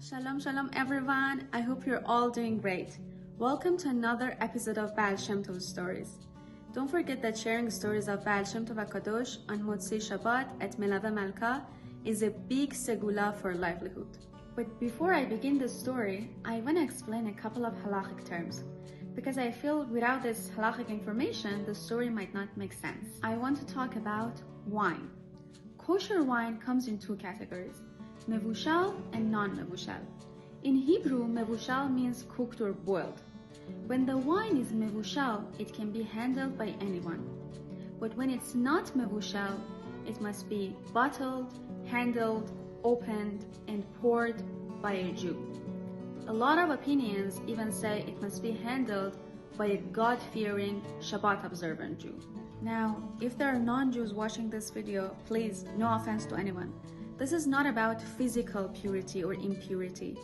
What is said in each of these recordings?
Shalom, shalom everyone. I hope you're all doing great. Welcome to another episode of Ba'al Shem Tov Stories. Don't forget that sharing stories of Ba'al Shem Tov Ha'Kadosh on Motzei Shabbat at Melaveh Malkah is a big segulah for livelihood. But before I begin the story, I want to explain a couple of halachic terms, because I feel without this halachic information, the story might not make sense. I want to talk about wine. Kosher wine comes in two categories: mevushal and non-mevushal. In Hebrew, mevushal means cooked or boiled. When the wine is mevushal, it can be handled by anyone. But when it's not mevushal, it must be bottled, handled, opened, and poured by a Jew. A lot of opinions even say it must be handled by a God-fearing, Shabbat-observant Jew. Now, if there are non-Jews watching this video, please, no offense to anyone, this is not about physical purity or impurity.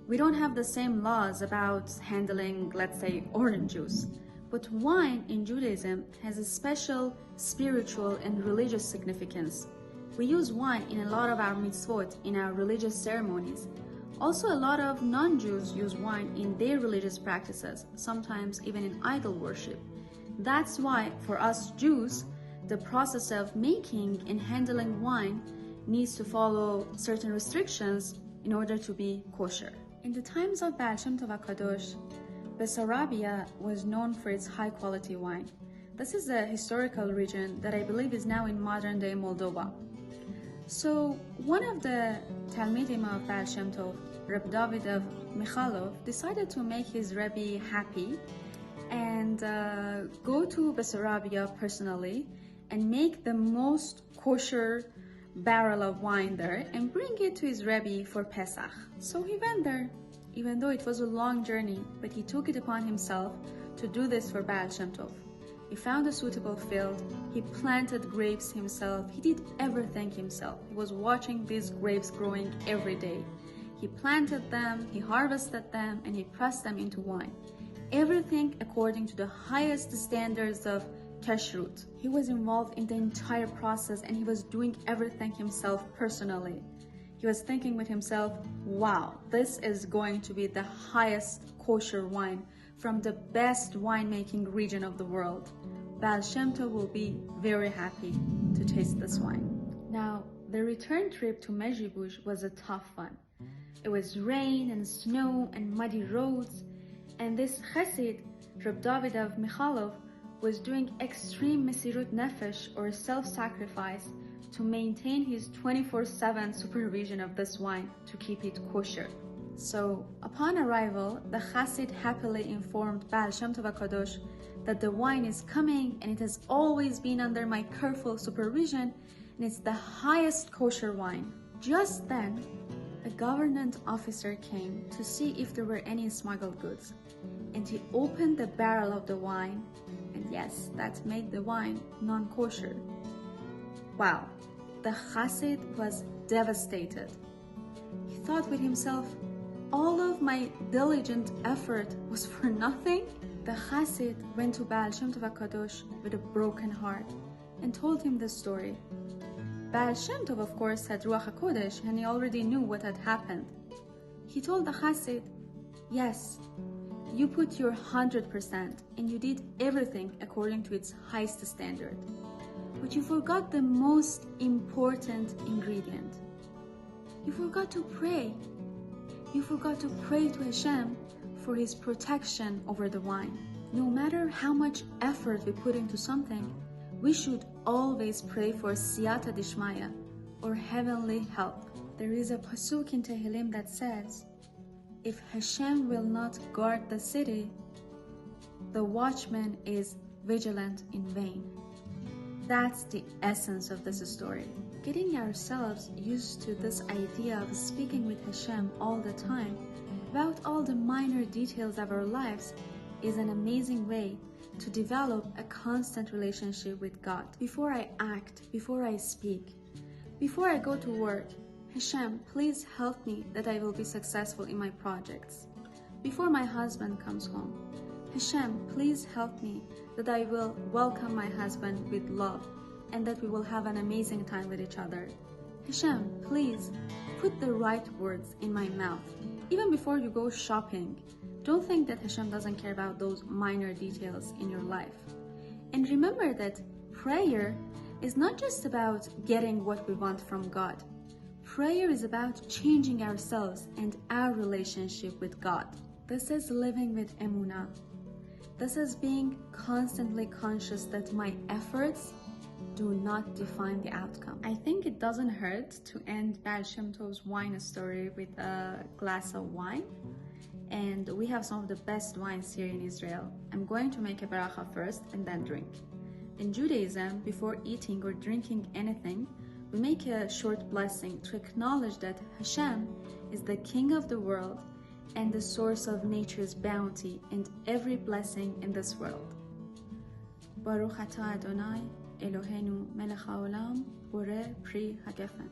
We don't have the same laws about handling, let's say, orange juice. But wine in Judaism has a special spiritual and religious significance. We use wine in a lot of our mitzvot, in our religious ceremonies. Also, a lot of non-Jews use wine in their religious practices, sometimes even in idol worship. That's why, for us Jews, the process of making and handling wine needs to follow certain restrictions in order to be kosher. In the times of Ba'al Shem Tov Ha'Kadosh, Bessarabia was known for its high-quality wine. This is a historical region that I believe is now in modern-day Moldova. So, one of the Talmidim of Ba'al Shem Tov, Reb David of Michalov, decided to make his Rebbe happy and go to Bessarabia personally and make the most kosher barrel of wine there and bring it to his Rebbe for Pesach. So he went there, even though it was a long journey, but he took it upon himself to do this for Ba'al Shem Tov. He found a suitable field, he planted grapes himself, he did everything himself. He was watching these grapes growing every day. He planted them, he harvested them, and he pressed them into wine. Everything according to the highest standards of kashrut. He was involved in the entire process and he was doing everything himself personally. He was thinking with himself, wow, this is going to be the highest kosher wine from the best winemaking region of the world. Ba'al Shem Tov will be very happy to taste this wine. Now, the return trip to Mezhibush was a tough one. It was rain and snow and muddy roads, and this Chassid, Reb David of Michalov, was doing extreme mesirut nefesh, or self-sacrifice, to maintain his 24/7 supervision of this wine to keep it kosher. So, upon arrival, the Chassid happily informed Ba'al Shem Tov Ha'Kadosh that the wine is coming and it has always been under my careful supervision and it's the highest kosher wine. Just then, a government officer came to see if there were any smuggled goods, and he opened the barrel of the wine, and yes, that made the wine non-kosher. Wow, the Chassid was devastated. He thought with himself, all of my diligent effort was for nothing? The Chassid went to Ba'al Shem Tov Ha'Kadosh with a broken heart and told him the story. Ba'al Shem Tov, of course, had Ruach HaKodesh and he already knew what had happened. He told the Chassid, yes, you put your 100% and you did everything according to its highest standard. But you forgot the most important ingredient. You forgot to pray. You forgot to pray to Hashem for His protection over the wine. No matter how much effort we put into something, we should always pray for siyata dishmaya, or heavenly help. There is a pasuk in Tehillim that says, if Hashem will not guard the city, the watchman is vigilant in vain. That's the essence of this story. Getting ourselves used to this idea of speaking with Hashem all the time about all the minor details of our lives is an amazing way to develop a constant relationship with God. Before I act, before I speak, before I go to work, Hashem, please help me that I will be successful in my projects. Before my husband comes home, Hashem, please help me that I will welcome my husband with love and that we will have an amazing time with each other. Hashem, please put the right words in my mouth. Even before you go shopping, don't think that Hashem doesn't care about those minor details in your life. And remember that prayer is not just about getting what we want from God. Prayer is about changing ourselves and our relationship with God. This is living with emunah. This is being constantly conscious that my efforts do not define the outcome. I think it doesn't hurt to end Ba'al Shem Tov's wine story with a glass of wine. And we have some of the best wines here in Israel. I'm going to make a baracha first and then drink. In Judaism, before eating or drinking anything, we make a short blessing to acknowledge that Hashem is the King of the world and the source of nature's bounty and every blessing in this world. Baruch atah Adonai Eloheinu melech haolam boreh pri hagefen.